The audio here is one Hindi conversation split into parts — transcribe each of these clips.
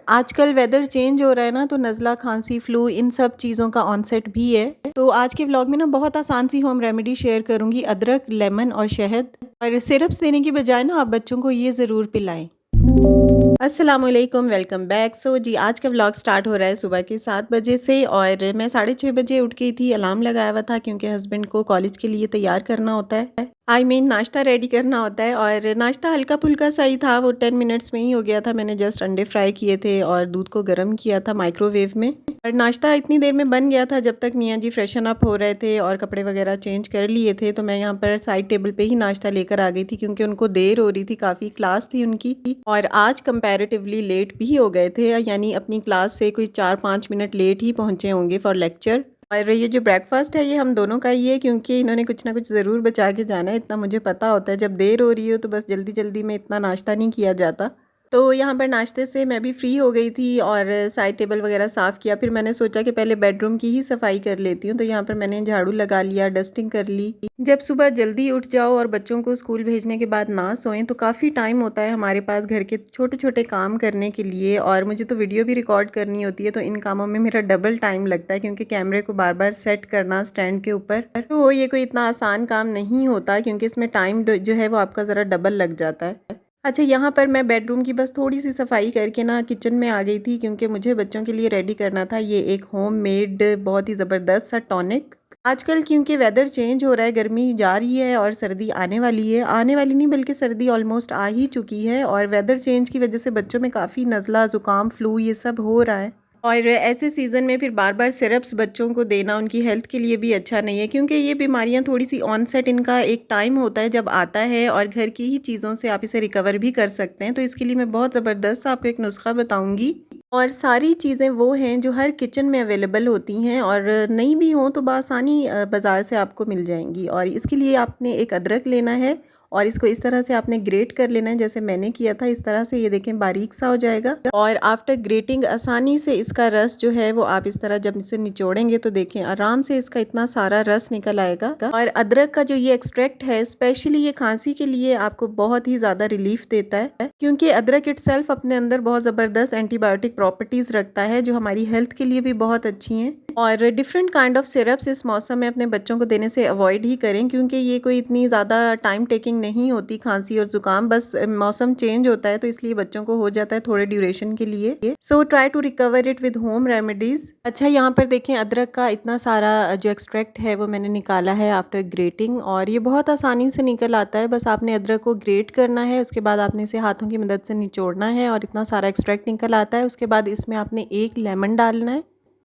आजकल वेदर चेंज हो रहा है ना, तो नज़ला, खांसी, फ्लू इन सब चीज़ों का ऑनसेट भी है। तो आज के व्लॉग में ना बहुत आसान सी होम रेमेडी शेयर करूँगी, अदरक, लेमन और शहद। और सिरप्स देने की बजाय ना आप बच्चों को ये ज़रूर पिलाएं। अस्सलामुअलैकुम, वेलकम बैक। जी, आज का व्लॉग स्टार्ट हो रहा है सुबह के 7 बजे से और मैं 6:30 बजे उठ गई थी। अलार्म लगाया हुआ था क्योंकि हस्बैंड को कॉलेज के लिए तैयार करना होता है। नाश्ता रेडी करना होता है और नाश्ता हल्का फुल्का सा ही था, वो 10 मिनट्स में ही हो गया था। मैंने जस्ट अंडे फ्राई किए थे और दूध को गर्म किया था माइक्रोवेव में। और नाश्ता इतनी देर में बन गया था जब तक मियाँ जी फ्रेशन अप हो रहे थे और कपड़े वगैरह चेंज कर लिए थे। तो मैं यहाँ पर साइड टेबल पे ही नाश्ता लेकर आ गई थी क्योंकि उनको देर हो रही थी, काफ़ी क्लास थी उनकी और आज कंपैरेटिवली लेट भी हो गए थे, यानी अपनी क्लास से कोई 4-5 मिनट लेट ही पहुँचे होंगे फॉर लेक्चर। और ये जो ब्रेकफास्ट है ये हम दोनों का ही है क्योंकि इन्होंने कुछ ना कुछ ज़रूर बचा के जाना है, इतना मुझे पता होता है। जब देर हो रही हो तो बस जल्दी जल्दी में इतना नाश्ता नहीं किया जाता। तो यहाँ पर नाश्ते से मैं भी फ्री हो गई थी और साइड टेबल वगैरह साफ़ किया। फिर मैंने सोचा कि पहले बेडरूम की ही सफाई कर लेती हूँ, तो यहाँ पर मैंने झाड़ू लगा लिया, डस्टिंग कर ली। जब सुबह जल्दी उठ जाओ और बच्चों को स्कूल भेजने के बाद ना सोएं तो काफ़ी टाइम होता है हमारे पास घर के छोटे छोटे काम करने के लिए, और मुझे तो वीडियो भी रिकॉर्ड करनी होती है, तो इन कामों में मेरा डबल टाइम लगता है क्योंकि कैमरे को बार बार सेट करना स्टैंड के ऊपर, तो ये कोई इतना आसान काम नहीं होता क्योंकि इसमें टाइम जो है वो आपका ज़रा डबल लग जाता है। अच्छा, यहाँ पर मैं बेडरूम की बस थोड़ी सी सफाई करके ना किचन में आ गई थी क्योंकि मुझे बच्चों के लिए रेडी करना था ये एक होममेड बहुत ही ज़बरदस्त सा टॉनिक। आजकल क्योंकि वेदर चेंज हो रहा है, गर्मी जा रही है और सर्दी आने वाली है, आने वाली नहीं बल्कि सर्दी ऑलमोस्ट आ ही चुकी है और वेदर चेंज की वजह से बच्चों में काफ़ी नज़ला, ज़ुकाम, फ्लू ये सब हो रहा है। और ऐसे सीज़न में फिर बार बार सिरप्स बच्चों को देना उनकी हेल्थ के लिए भी अच्छा नहीं है क्योंकि ये बीमारियां थोड़ी सी ऑनसेट, इनका एक टाइम होता है जब आता है और घर की ही चीज़ों से आप इसे रिकवर भी कर सकते हैं। तो इसके लिए मैं बहुत ज़बरदस्त आपको एक नुस्खा बताऊंगी और सारी चीज़ें वो हैं जो हर किचन में अवेलेबल होती हैं और नहीं भी हों तो बआसानी बाज़ार से आपको मिल जाएंगी। और इसके लिए आपने एक अदरक लेना है और इसको इस तरह से आपने ग्रेट कर लेना है जैसे मैंने किया था। इस तरह से ये देखें बारीक सा हो जाएगा और आफ्टर ग्रेटिंग आसानी से इसका रस जो है वो आप इस तरह जब इसे निचोड़ेंगे तो देखें आराम से इसका इतना सारा रस निकल आएगा। और अदरक का जो ये एक्सट्रैक्ट है स्पेशली ये खांसी के लिए आपको बहुत ही ज़्यादा रिलीफ देता है क्योंकि अदरक इटसेल्फ अपने अंदर बहुत ज़बरदस्त एंटीबायोटिक प्रॉपर्टीज़ रखता है जो हमारी हेल्थ के लिए भी बहुत अच्छी हैं। और डिफरेंट काइंड ऑफ सिरप्स इस मौसम में अपने बच्चों को देने से अवॉइड ही करें क्योंकि ये कोई इतनी ज़्यादा टाइम टेकिंग नहीं होती खांसी और ज़ुकाम, बस मौसम चेंज होता है तो इसलिए बच्चों को हो जाता है थोड़े ड्यूरेशन के लिए। So try to recover it with home remedies. अच्छा, यहाँ पर देखें अदरक का इतना सारा जो एक्सट्रैक्ट है वो मैंने निकाला है आफ्टर ग्रेटिंग और ये बहुत आसानी से निकल आता है। बस आपने अदरक को ग्रेट करना है, उसके बाद आपने इसे हाथों की मदद से निचोड़ना है और इतना सारा एक्सट्रैक्ट निकल आता है। उसके बाद इसमें आपने एक लेमन डालना है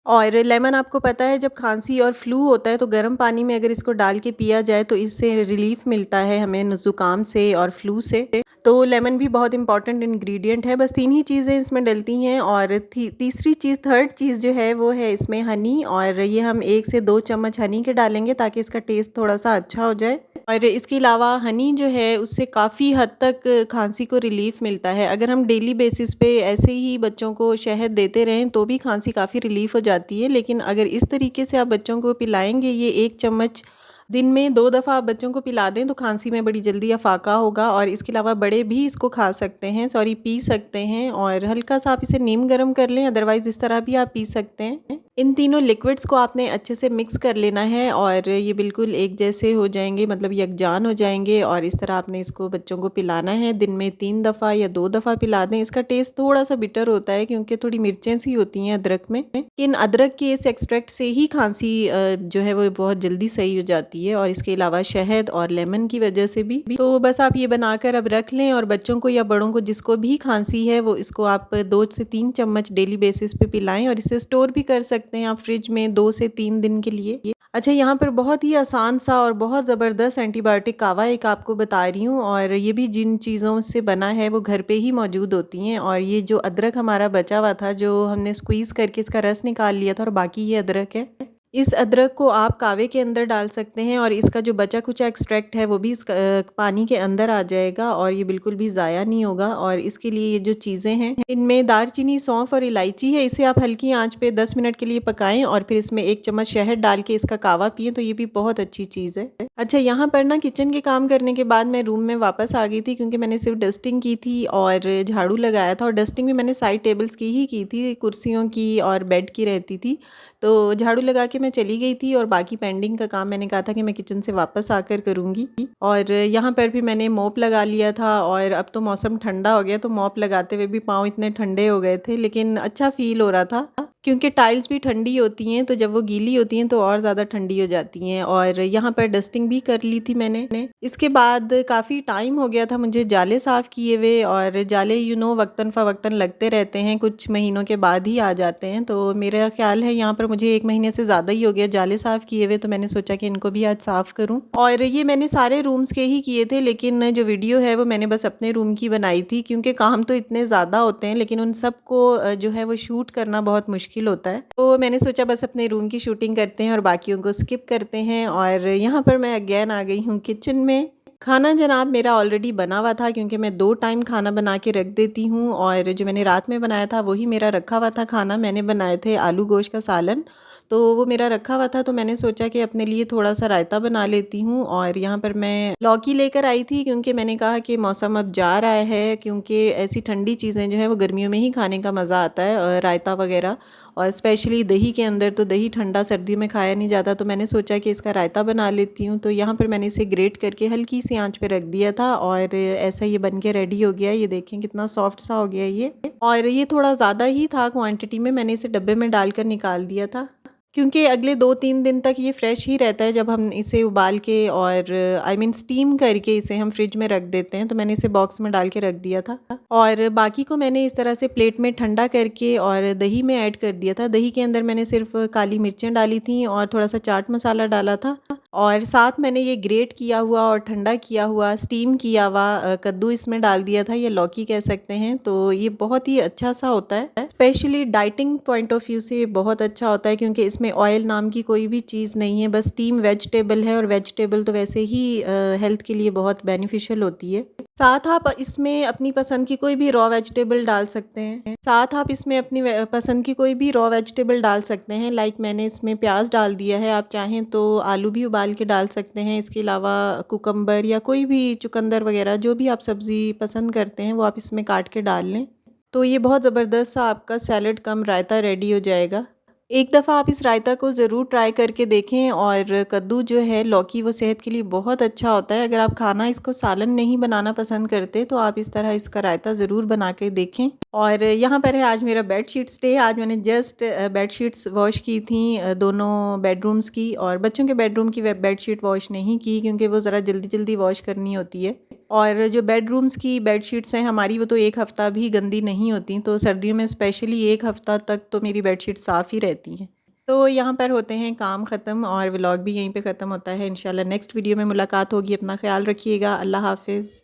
और लेमन आपको पता है जब खांसी और फ्लू होता है तो गर्म पानी में अगर इसको डाल के पिया जाए तो इससे रिलीफ मिलता है हमें ज़ुकाम से और फ्लू से। तो लेमन भी बहुत इंपॉर्टेंट इंग्रेडिएंट है। बस 3 ही चीज़ें इसमें डलती हैं और तीसरी चीज़, थर्ड चीज़ जो है वो है इसमें हनी, और ये हम 1 से 2 चम्मच हनी के डालेंगे ताकि इसका टेस्ट थोड़ा सा अच्छा हो जाए। और इसके अलावा हनी जो है उससे काफ़ी हद तक खांसी को रिलीफ मिलता है। अगर हम डेली बेसिस पे ऐसे ही बच्चों को शहद देते रहें तो भी खांसी काफ़ी रिलीफ हो जाती है, लेकिन अगर इस तरीके से आप बच्चों को पिलाएंगे, ये 1 चम्मच दिन में 2 दफ़ा आप बच्चों को पिला दें तो खांसी में बड़ी जल्दी अफाका होगा। और इसके अलावा बड़े भी इसको खा सकते हैं, पी सकते हैं। और हल्का सा आप इसे नीम गर्म कर लें, अदरवाइज़ इस तरह भी आप पी सकते हैं। इन तीनों लिक्विड्स को आपने अच्छे से मिक्स कर लेना है और ये बिल्कुल एक जैसे हो जाएंगे, मतलब यकजान हो जाएंगे। और इस तरह आपने इसको बच्चों को पिलाना है। दिन में 3 दफ़ा या 2 दफ़ा पिला दें। इसका टेस्ट थोड़ा सा बिटर होता है क्योंकि थोड़ी मिर्चें सी होती हैं अदरक में, लेकिन अदरक के इस एक्सट्रैक्ट से ही खांसी जो है वो बहुत जल्दी सही हो जाती है और इसके अलावा शहद और लेमन की वजह से भी। तो बस आप ये बनाकर अब रख लें और बच्चों को या बड़ों को जिसको भी खांसी है वो इसको आप 2 से 3 चम्मच डेली बेसिस पे पिलाएं और इसे स्टोर भी कर सकते हैं आप फ्रिज में 2 से 3 दिन के लिए। अच्छा, यहाँ पर बहुत ही आसान सा और बहुत ज़बरदस्त एंटीबायोटिक कावा एक आपको बता रही हूँ और ये भी जिन चीज़ों से बना है वो घर पे ही मौजूद होती हैं। और ये जो अदरक हमारा बचा हुआ था जो हमने स्क्वीज़ करके इसका रस निकाल लिया था और बाकी ये अदरक है, इस अदरक को आप कावे के अंदर डाल सकते हैं और इसका जो बचा कुचा एक्सट्रैक्ट है वो भी इस पानी के अंदर आ जाएगा और ये बिल्कुल भी ज़ाया नहीं होगा। और इसके लिए ये जो चीज़ें हैं इनमें दालचीनी, सौंफ और इलायची है। इसे आप हल्की आंच पे 10 मिनट के लिए पकाएं और फिर इसमें 1 चम्मच शहद डाल के इसका कावा पिए तो ये भी बहुत अच्छी चीज़ है। अच्छा, यहाँ पर ना किचन के काम करने के बाद मैं रूम में वापस आ गई थी क्योंकि मैंने सिर्फ डस्टिंग की थी और झाड़ू लगाया था। और डस्टिंग भी मैंने साइड टेबल्स की ही की थी, कुर्सियों की और बेड की रहती थी। तो झाड़ू लगा के मैं चली गई थी और बाकी पेंडिंग का काम मैंने कहा था कि मैं किचन से वापस आकर करूँगी। और यहाँ पर भी मैंने मॉप लगा लिया था और अब तो मौसम ठंडा हो गया तो मॉप लगाते हुए भी पाँव इतने ठंडे हो गए थे, लेकिन अच्छा फील हो रहा था क्योंकि टाइल्स भी ठंडी होती हैं तो जब वो गीली होती हैं तो और ज़्यादा ठंडी हो जाती हैं। और यहाँ पर डस्टिंग भी कर ली थी मैंने। इसके बाद काफ़ी टाइम हो गया था मुझे जाले साफ़ किए हुए, और जाले वक्तन फ़वक्तन लगते रहते हैं, कुछ महीनों के बाद ही आ जाते हैं। तो मेरा ख्याल है यहाँ पर मुझे 1 महीने से ज़्यादा ही हो गया जाले साफ़ किए हुए, तो मैंने सोचा कि इनको भी आज साफ़ करूँ। और ये मैंने सारे रूम्स के ही किए थे, लेकिन जो वीडियो है वो मैंने बस अपने रूम की बनाई थी क्योंकि काम तो इतने ज़्यादा होते हैं लेकिन उन सबको जो है वो शूट करना बहुत मुश्किल होता है। तो मैंने सोचा बस अपने रूम की शूटिंग करते हैं और बाकियों को स्किप करते हैं। और यहाँ पर मैं अगेन आ गई हूँ किचन में। खाना जनाब मेरा ऑलरेडी बना हुआ था क्योंकि मैं 2 टाइम खाना बना के रख देती हूँ, और जो मैंने रात में बनाया था वही मेरा रखा हुआ था खाना। मैंने बनाए थे आलू गोश्त का सालन, तो वो मेरा रखा हुआ था। तो मैंने सोचा कि अपने लिए थोड़ा सा रायता बना लेती हूँ। और यहाँ पर मैं लौकी लेकर आई थी क्योंकि मैंने कहा कि मौसम अब जा रहा है, क्योंकि ऐसी ठंडी चीज़ें जो है वो गर्मियों में ही खाने का मज़ा आता है, रायता वगैरह। और स्पेशली दही के अंदर, तो दही ठंडा सर्दियों में खाया नहीं जाता, तो मैंने सोचा कि इसका रायता बना लेती हूँ। तो यहाँ पर मैंने इसे ग्रेट करके हल्की सी आंच पे रख दिया था और ऐसा ये बन के रेडी हो गया। ये देखें कितना सॉफ्ट सा हो गया ये। और ये थोड़ा ज़्यादा ही था क्वांटिटी में, मैंने इसे डब्बे में डालकर निकाल दिया था क्योंकि अगले 2-3 दिन तक ये फ्रेश ही रहता है जब हम इसे उबाल के और स्टीम करके इसे हम फ्रिज में रख देते हैं। तो मैंने इसे बॉक्स में डाल के रख दिया था और बाकी को मैंने इस तरह से प्लेट में ठंडा करके और दही में ऐड कर दिया था। दही के अंदर मैंने सिर्फ काली मिर्चें डाली थी और थोड़ा सा चाट मसाला डाला था, और साथ मैंने ये ग्रेट किया हुआ और ठंडा किया हुआ स्टीम किया हुआ कद्दू इसमें डाल दिया था, ये लौकी कह सकते हैं। तो ये बहुत ही अच्छा सा होता है, specially dieting point of view से ये बहुत अच्छा होता है क्योंकि इसमें ऑयल नाम की कोई भी चीज़ नहीं है, बस स्टीम वेजिटेबल है, और वेजिटेबल तो वैसे ही हेल्थ के लिए बहुत बेनिफिशियल होती है। साथ आप इसमें अपनी पसंद की कोई भी रॉ वेजिटेबल डाल सकते हैं। पसंद की कोई भी रॉ वेजिटेबल डाल सकते हैं। लाइक मैंने इसमें प्याज डाल दिया है, आप चाहें तो आलू भी उबाल के डाल सकते हैं। इसके अलावा कुकम्बर या कोई भी चुकंदर वगैरह जो भी आप सब्ज़ी पसंद करते हैं वो आप इसमें काट के डाल लें, तो ये बहुत ज़बरदस्त सा आपका सैलड कम रायता रेडी हो जाएगा। एक दफ़ा आप इस रायता को ज़रूर ट्राई करके देखें। और कद्दू जो है, लौकी, वो सेहत के लिए बहुत अच्छा होता है। अगर आप खाना इसको सालन नहीं बनाना पसंद करते तो आप इस तरह इसका रायता ज़रूर बना के देखें। और यहाँ पर है आज मेरा बेडशीट्स डे। आज मैंने जस्ट बेडशीट्स वॉश की थी, दोनों बेडरूम्स की, और बच्चों के बेडरूम की बेडशीट वॉश नहीं की क्योंकि वो ज़रा जल्दी जल्दी वॉश करनी होती है। और जो बेडरूम्स की बेडशीट्स हैं हमारी, वो तो 1 हफ़्ता भी गंदी नहीं होती, तो सर्दियों में स्पेशली 1 हफ़्ता तक तो मेरी बेडशीट साफ़ ही रहती हैं। तो यहाँ पर होते हैं काम ख़त्म और व्लॉग भी यहीं पे ख़त्म होता है। इंशाल्लाह नेक्स्ट वीडियो में मुलाकात होगी। अपना ख्याल रखिएगा। अल्लाह हाफ़िज़।